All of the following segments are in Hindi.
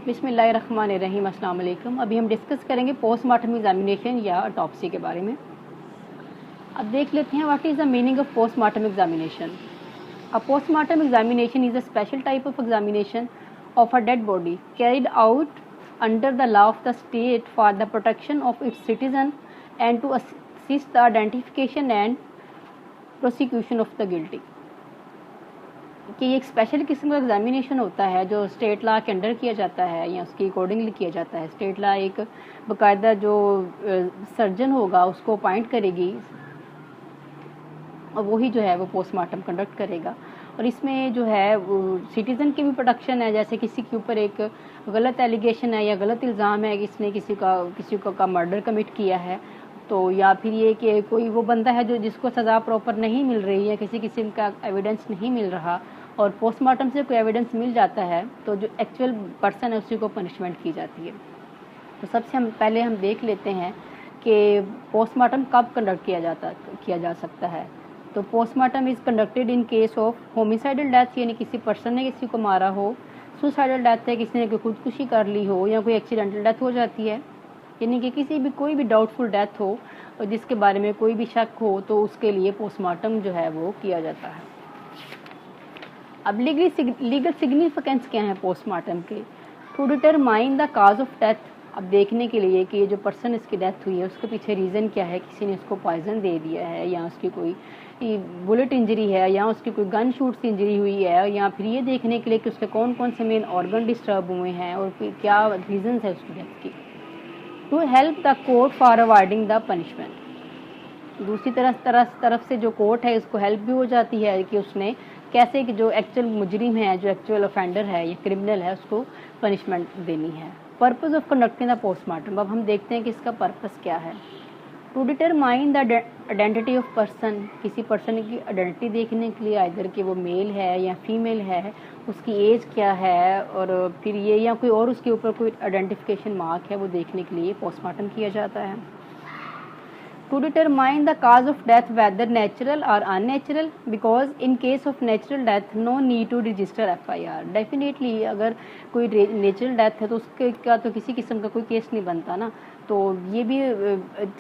बिस्मिल्लाहिर्रहमानिर्रहीम। अस्सलाम वालेकुम। अभी हम डिस्कस करेंगे पोस्टमार्टम एग्जामिनेशन या ऑटोप्सी के बारे में। अब देख लेते हैं what is the meaning of postmortem examination. A postmortem examination is a special type of examination of a dead body carried out under the law of the state for the protection of its citizen and to assist the identification and prosecution of the guilty. कि एक स्पेशल किस्म का एग्जामिनेशन होता है जो स्टेट लॉ के अंडर किया जाता है या उसकी अकॉर्डिंगली किया जाता है। स्टेट लॉ एक बाकायदा जो सर्जन होगा उसको अपॉइंट करेगी और वही जो है वो पोस्टमार्टम कंडक्ट करेगा। और इसमें जो है वो सिटीज़न की भी प्रोटेक्शन है, जैसे किसी के ऊपर एक गलत एलिगेशन है या गलत इल्ज़ाम है कि इसने किसी का मर्डर कमिट किया है, तो या फिर ये कि कोई वो बंदा है जो जिसको सज़ा प्रॉपर नहीं मिल रही है, किसी किस्म का एविडेंस नहीं मिल रहा और पोस्टमार्टम से कोई एविडेंस मिल जाता है तो जो एक्चुअल पर्सन है उसी को पनिशमेंट की जाती है। तो सबसे पहले हम देख लेते हैं कि पोस्टमार्टम कब कंडक्ट किया जा सकता है। तो postmortem is conducted in case of homicidal death, यानी किसी पर्सन ने किसी को मारा हो। सुसाइडल डेथ है, किसी ने खुदकुशी कर ली हो या कोई एक्सीडेंटल डेथ हो जाती है, यानी कि कोई भी डाउटफुल डेथ हो और जिसके बारे में कोई भी शक हो, तो उसके लिए पोस्टमार्टम जो है वो किया जाता है। अब लीगल सिग्निफिकेंस क्या है पोस्टमार्टम के? To determine the cause of death, अब देखने के लिए कि ये जो पर्सन इसकी डेथ हुई है उसके पीछे रीज़न क्या है, किसी ने उसको पॉइजन दे दिया है या उसकी कोई बुलेट इंजरी है या उसकी कोई गन शूट से इंजरी हुई है, या फिर ये देखने के लिए कि उसके कौन कौन से मेन ऑर्गन डिस्टर्ब हुए हैं और फिर क्या रीजन है उसकी डेथ की। To help the court for avoiding the punishment, दूसरी तरफ से जो कोर्ट है इसको हेल्प भी हो जाती है कि उसने कैसे कि जो एक्चुअल मुजरिम है, जो एक्चुअल ऑफेंडर है या क्रिमिनल है, उसको पनिशमेंट देनी है। Purpose of conducting the postmortem, अब हम देखते हैं कि इसका पर्पस क्या है। To determine the identity of person, किसी पर्सन की आइडेंटिटी देखने के लिए, आइदर कि वो मेल है या फीमेल है, उसकी एज क्या है और फिर ये या कोई और उसके ऊपर कोई आइडेंटिफिकेशन मार्क है, वो देखने के लिए पोस्टमार्टम किया जाता है। To determine the cause of death whether natural और unnatural, because in case of natural death no need to register FIR। Definitely अगर कोई नेचुरल डेथ है तो उसके का तो किसी किस्म का कोई केस नहीं बनता ना। तो ये भी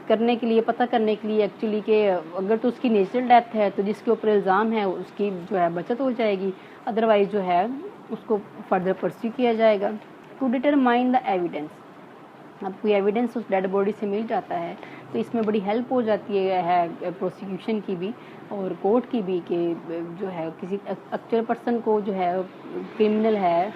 करने के लिए, पता करने के लिए एक्चुअली कि अगर तो उसकी नेचुरल डेथ है तो जिसके ऊपर इल्ज़ाम है उसकी जो है बचत हो जाएगी, अदरवाइज जो है उसको फर्दर परस्यू किया जाएगा। टू डिटरमाइन द एविडेंस, अब कोई एविडेंस उस डेड बॉडी से मिल जाता है तो इसमें बड़ी हेल्प हो जाती है प्रोसिक्यूशन की भी और कोर्ट की भी कि जो है किसी एक्चुअल पर्सन को जो है क्रिमिनल है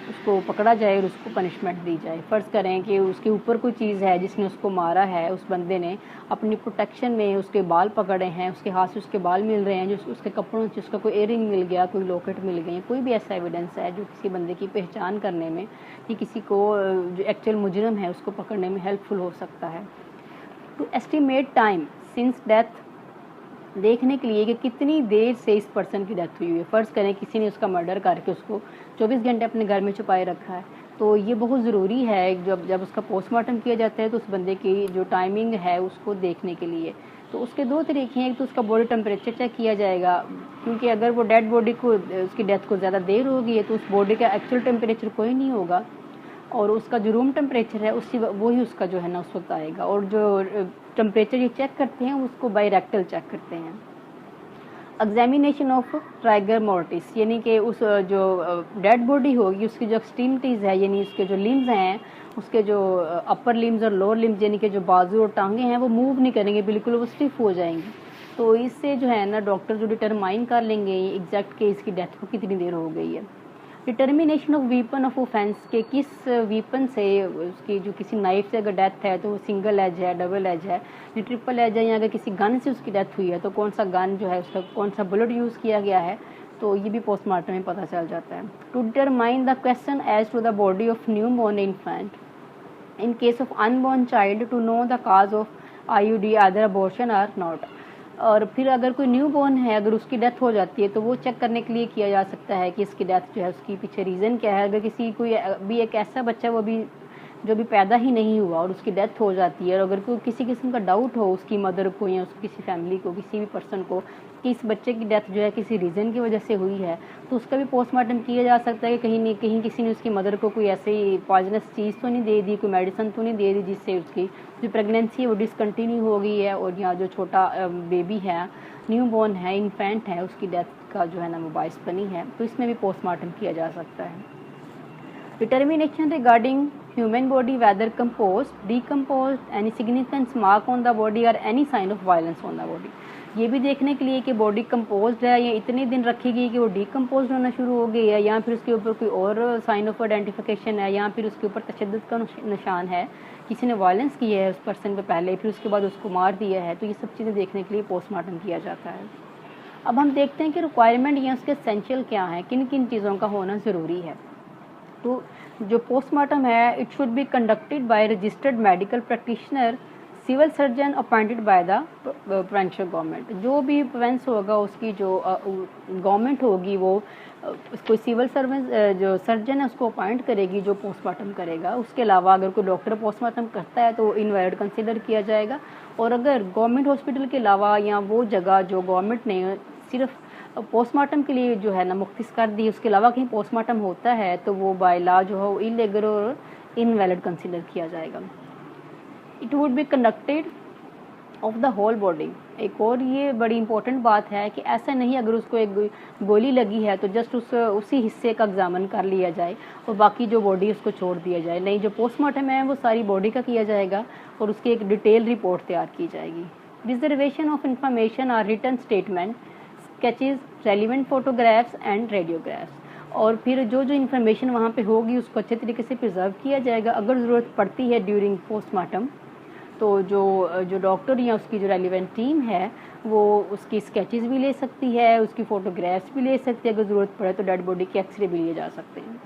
उसको पकड़ा जाए और उसको पनिशमेंट दी जाए। फ़र्ज़ करें कि उसके ऊपर कोई चीज़ है जिसने उसको मारा है, उस बंदे ने अपनी प्रोटेक्शन में उसके बाल पकड़े हैं, उसके हाथ से उसके बाल मिल रहे हैं, जो उसके कपड़ों से उसका कोई एयरिंग मिल गया, कोई लॉकेट मिल गई, कोई भी ऐसा एविडेंस है जो किसी बंदे की पहचान करने में या किसी को जो एक्चुअल मुजरिम है उसको पकड़ने में हेल्पफुल हो सकता है। To estimate time since death, देखने के लिए कि कितनी देर से इस पर्सन की डेथ हुई है। फ़र्ज़ करें किसी ने उसका मर्डर करके उसको 24 घंटे अपने घर में छुपाए रखा है, तो ये बहुत ज़रूरी है जब उसका पोस्टमार्टम किया जाता है तो उस बंदे की जो टाइमिंग है उसको देखने के लिए। तो उसके दो तरीके हैं, एक तो उसका बॉडी टेम्परेचर चेक किया जाएगा, क्योंकि अगर वो डेड बॉडी को उसकी डेथ को ज़्यादा देर हो गई है तो उस बॉडी का एक्चुअल टेम्परेचर कोई नहीं होगा और उसका जो रूम टेम्परेचर है वही उसका जो है ना उस वक्त आएगा। और जो टेम्परेचर ये चेक करते हैं उसको बाई रेक्टल चेक करते हैं। एग्जामिनेशन ऑफ ट्राइगर मोर्टिस, यानी कि उस जो डेड बॉडी होगी उसकी जो एक्सट्रीमिटीज़ है, यानी उसके जो लिम्स हैं, उसके जो अपर लिम्स और लोअर लिम्स यानी कि जो बाजू और टांगे हैं वो मूव नहीं करेंगे, बिल्कुल वो स्टिफ हो जाएंगी। तो इससे जो है ना डॉक्टर जो डिटरमाइन कर लेंगे एग्जैक्ट कि इसकी डेथ को कितनी देर हो गई है। Determination of weapon of offence, के किस वीपन से उसकी जो किसी नाइफ से अगर डेथ है तो वो सिंगल एज है, डबल एज है, ट्रिपल एज है, या अगर किसी गन से उसकी डेथ हुई है तो कौन सा गन जो है उसका कौन सा बुलेट यूज़ किया गया है, तो ये भी पोस्टमार्टम में पता चल जाता है। To determine the question as to the body of new born infant, in case of unborn child to know the cause of IUD other abortion or not. और फिर अगर कोई न्यू बॉर्न है, अगर उसकी डेथ हो जाती है तो वो चेक करने के लिए किया जा सकता है कि इसकी डेथ जो है उसकी पीछे रीज़न क्या है। अगर किसी कोई भी एक ऐसा बच्चा वो भी जो भी पैदा ही नहीं हुआ और उसकी डेथ हो जाती है, और अगर कोई किसी किस्म का डाउट हो उसकी मदर को या उसकी किसी फैमिली को, किसी भी पर्सन को, कि इस बच्चे की डेथ जो है किसी रीज़न की वजह से हुई है, तो उसका भी पोस्टमार्टम किया जा सकता है कि कहीं नहीं कहीं किसी ने उसकी मदर को कोई ऐसी पॉइजनस चीज़ तो नहीं दे दी, कोई मेडिसिन तो नहीं दे दी जिससे उसकी जो प्रेगनेंसी है वो डिसकंटिन्यू हो गई है, और या जो छोटा बेबी है, न्यू बॉर्न है, इन्फेंट है, उसकी डेथ का जो है ना वो बाइस बनी है, तो इसमें भी पोस्टमार्टम किया जा सकता है। Determination regarding human body whether composed, decomposed, any significant mark on the body or any sign of violence on the body। ये भी देखने के लिए कि बॉडी कंपोज्ड है या इतने दिन रखी गई कि वो डीकम्पोज होना शुरू हो गई है, या फिर उसके ऊपर कोई और साइन ऑफ आइडेंटिफिकेशन है, या फिर उसके ऊपर तशद्दुद का निशान है, किसी ने वायलेंस की है उस पर्सन पे पहले, फिर उसके बाद उसको मार दिया है, तो ये सब चीज़ें देखने के लिए पोस्टमार्टम किया जाता है। अब हम देखते हैं कि रिक्वायरमेंट या उसके एसेंशियल क्या है, किन किन चीज़ों का होना ज़रूरी है। तो जो पोस्टमार्टम है, it should be conducted by registered medical practitioner, civil surgeon appointed by the provincial government. जो भी प्रोविंस होगा उसकी जो गवर्नमेंट होगी वो कोई सिविल सर्वेंट जो सर्जन है उसको अपॉइंट करेगी जो पोस्टमार्टम करेगा। उसके अलावा अगर कोई डॉक्टर पोस्टमार्टम करता है तो इनवैलिड कंसिडर किया जाएगा, और अगर गवर्नमेंट हॉस्पिटल के अलावा या वो जगह जो गवर्नमेंट ने सिर्फ पोस्टमार्टम के लिए जो है ना मुख्तिस कर दी, उसके अलावा कहीं पोस्टमार्टम होता है तो वो बाय लॉ जो है इलीगल और इनवैलिड कंसिडर किया जाएगा। It would be conducted of the whole body. एक और ये बड़ी इंपॉर्टेंट बात है कि ऐसा नहीं अगर उसको एक गोली लगी है तो जस्ट उसी हिस्से का एग्जामिन कर लिया जाए और बाकी जो बॉडी उसको छोड़ दिया जाए। नहीं, जो पोस्टमार्टम है वो सारी बॉडी का किया जाएगा और उसकी एक डिटेल रिपोर्ट तैयार की जाएगी। रिजर्वेशन ऑफ इंफॉर्मेशन और written statement, sketches, relevant photographs and radiographs, और फिर जो जो इन्फॉर्मेशन वहाँ पे होगी उसको अच्छे तरीके से प्रिजर्व किया जाएगा। अगर ज़रूरत पड़ती है ड्यूरिंग पोस्टमार्टम तो जो डॉक्टर या उसकी जो रेलिवेंट टीम है वो उसकी स्केचेस भी ले सकती है, उसकी फ़ोटोग्राफ्स भी ले सकती है, अगर ज़रूरत पड़े तो डेड बॉडी के एक्सरे भी लिए जा सकते हैं।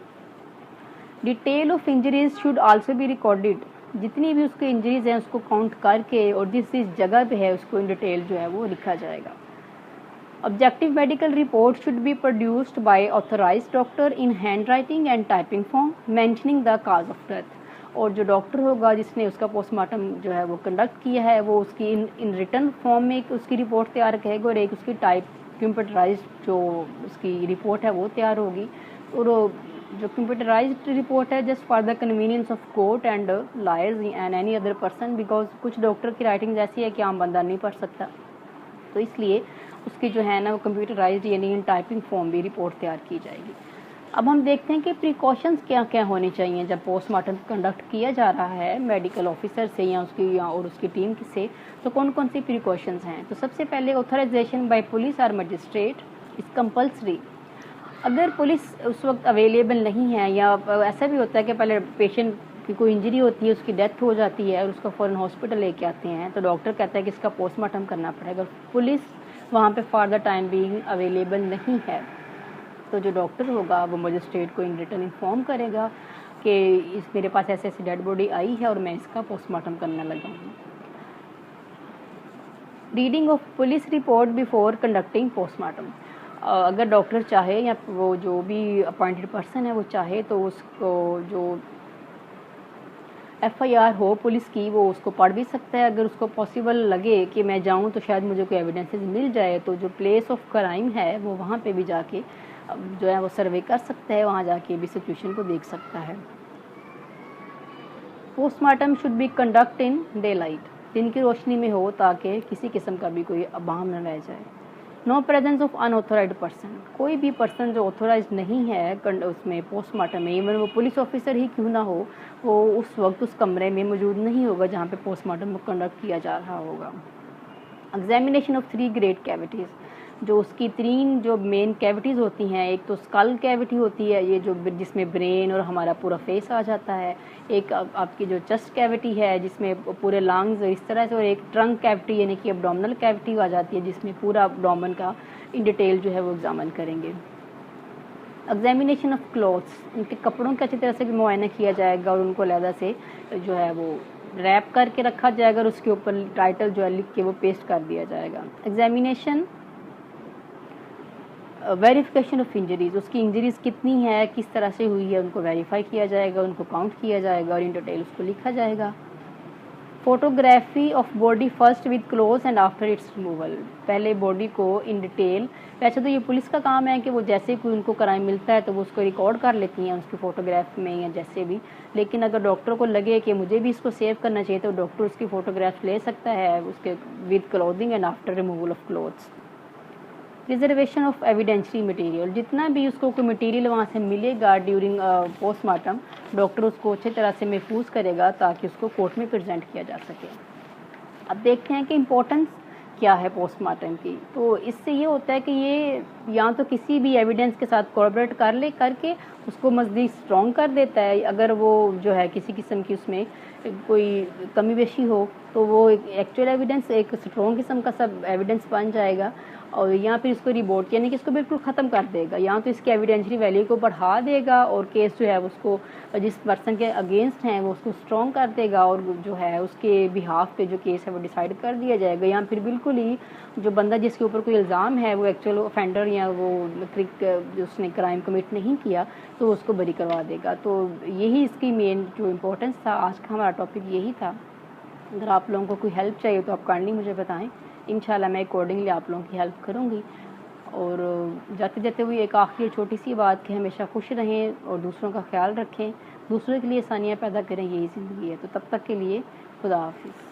Detail of injuries should also be recorded. जितनी भी उसकी इंजरीज हैं उसको काउंट करके और जिस जगह पे है उसको इन डिटेल जो है वो लिखा जाएगा। Objective medical report should be produced by authorized doctor in handwriting and typing form, mentioning the cause of death। और जो डॉक्टर होगा जिसने उसका पोस्टमार्टम जो है वो कंडक्ट किया है वो उसकी इन रिटर्न फॉर्म में एक उसकी रिपोर्ट तैयार करेगा और एक उसकी टाइप कंप्यूटराइज्ड जो उसकी रिपोर्ट है वो तैयार होगी। और जो कंप्यूटराइज्ड रिपोर्ट है just for the convenience of court and lawyers and any other person, because कुछ डॉक्टर की राइटिंग ऐसी है कि आम बंदा नहीं पढ़ सकता, तो इसलिए उसकी जो है ना वो कंप्यूटराइज्ड यानी इन टाइपिंग फॉर्म भी रिपोर्ट तैयार की जाएगी। अब हम देखते हैं कि प्रिकॉशंस क्या क्या होनी चाहिए जब पोस्टमार्टम कंडक्ट किया जा रहा है मेडिकल ऑफिसर से या उसकी टीम से, तो कौन कौन सी प्रिकॉशंस हैं। तो सबसे पहले ऑथराइजेशन बाय पुलिस और मजिस्ट्रेट इज़ कंपल्सरी। अगर पुलिस उस वक्त अवेलेबल नहीं है या ऐसा भी होता है कि पहले पेशेंट की कोई इंजरी होती है, उसकी डेथ हो जाती है और उसको फ़ौरन हॉस्पिटल लेके आते हैं, तो डॉक्टर कहता है कि इसका पोस्टमार्टम करना पड़ेगा। पुलिस वहाँ पे for the time being available नहीं है तो जो डॉक्टर होगा वो मजिस्ट्रेट को इन रिटर्न इन्फॉर्म करेगा कि इस मेरे पास ऐसे ऐसी डेड बॉडी आई है और मैं इसका पोस्टमार्टम करने लगा हूँ। Reading of police report before conducting postmortem. अगर डॉक्टर चाहे या वो जो भी अपॉइंटेड पर्सन है वो चाहे तो उसको जो FIR हो पुलिस की वो उसको पढ़ भी सकता है। अगर उसको पॉसिबल लगे कि मैं जाऊं तो शायद मुझे कोई एविडेंसेस मिल जाए तो जो प्लेस ऑफ क्राइम है वो वहाँ पे भी जाके जो है वो सर्वे कर सकता है, वहाँ जाके भी सिचुएशन को देख सकता है। Postmortem should be conduct in day light, दिन की रोशनी में हो ताकि किसी किस्म का भी कोई अबाम न रह जाए। No presence of unauthorised person, कोई भी पर्सन जो ऑथोराइज नहीं है उसमें पोस्टमार्टम में, इवन वो पुलिस ऑफिसर ही क्यों ना हो, वो उस वक्त उस कमरे में मौजूद नहीं होगा जहाँ पे पोस्टमार्टम कंडक्ट किया जा रहा होगा। एग्जामिनेशन ऑफ 3 ग्रेट कैविटीज़, जो उसकी 3 जो मेन कैविटीज़ होती हैं, एक तो स्कल कैविटी होती है ये जो जिसमें ब्रेन और हमारा पूरा फेस आ जाता है, एक आपकी जो चेस्ट कैविटी है जिसमें पूरे लंग्स इस तरह से, और एक ट्रंक कैविटी यानी कि एब्डोमिनल कैविटी आ जाती है जिसमें पूरा एब्डोमेन का इन डिटेल जो है वो एग्जामिन करेंगे। एग्जामिनेशन ऑफ क्लॉथ्स, उनके कपड़ों का अच्छी तरह से मुआयना किया जाएगा और उनको अलहदा से जो है वो रैप करके रखा जाएगा और उसके ऊपर टाइटल जो है लिख के वो पेस्ट कर दिया जाएगा। एग्जामिनेशन वेरिफिकेशन ऑफ इंजरीज, उसकी इंजरीज कितनी है, किस तरह से हुई है, उनको वेरीफाई किया जाएगा, उनको काउंट किया जाएगा और इन डिटेल उसको लिखा जाएगा। Photography of body first with close and after it's removal, पहले बॉडी को इन डिटेल, वैसे तो ये पुलिस का काम है कि वो जैसे कोई उनको क्राइम मिलता है तो वो उसको रिकॉर्ड कर लेती हैं उसकी फ़ोटोग्राफ में या जैसे भी, लेकिन अगर डॉक्टर को लगे कि मुझे भी इसको सेव करना चाहिए तो डॉक्टर उसकी फ़ोटोग्राफ ले सकता है उसके with clothing and after removal of clothes. Preservation of evidential material, जितना भी उसको कोई मटेरियल वहाँ से मिलेगा ड्यूरिंग पोस्टमार्टम, डॉक्टर उसको अच्छी तरह से महफूज करेगा ताकि उसको कोर्ट में प्रेजेंट किया जा सके। अब देखते हैं कि इम्पोर्टेंस क्या है पोस्टमार्टम की। तो इससे ये होता है कि ये या तो किसी भी एविडेंस के साथ कोऑपरेट करके उसको मज़ीद स्ट्रॉन्ग कर देता है, अगर वो जो है किसी किस्म की उसमें कोई कमी बेशी हो तो वो एक एक्चुअल एविडेंस एक स्ट्रॉन्ग किस्म का सब एविडेंस बन जाएगा, और या फिर इसको रिबोट यानी कि इसको बिल्कुल ख़त्म कर देगा, या तो इसकी एविडेंशियरी वैल्यू को बढ़ा देगा और केस जो है उसको जिस पर्सन के अगेंस्ट हैं वो उसको स्ट्रॉन्ग कर देगा और जो है उसके बिहाफ पे जो केस है वो डिसाइड कर दिया जाएगा, या फिर बिल्कुल ही जो बंदा जिसके ऊपर कोई इल्ज़ाम है वो एक्चुअल ऑफेंडर या वो उसने क्राइम कमिट नहीं किया तो उसको बरी करवा देगा। तो यही इसकी मेन जो इम्पोर्टेंस था, आज का हमारा टॉपिक यही था। अगर आप लोगों को कोई हेल्प चाहिए तो आप काइंडली मुझे बताएं, इंशाल्लाह मैं अकॉर्डिंगली आप लोगों की हेल्प करूंगी। और जाते जाते हुई एक आखिरी छोटी सी बात कि हमेशा खुश रहें और दूसरों का ख्याल रखें, दूसरों के लिए आसानियाँ पैदा करें, यही ज़िंदगी है। तो तब तक के लिए खुदा हाफिज़।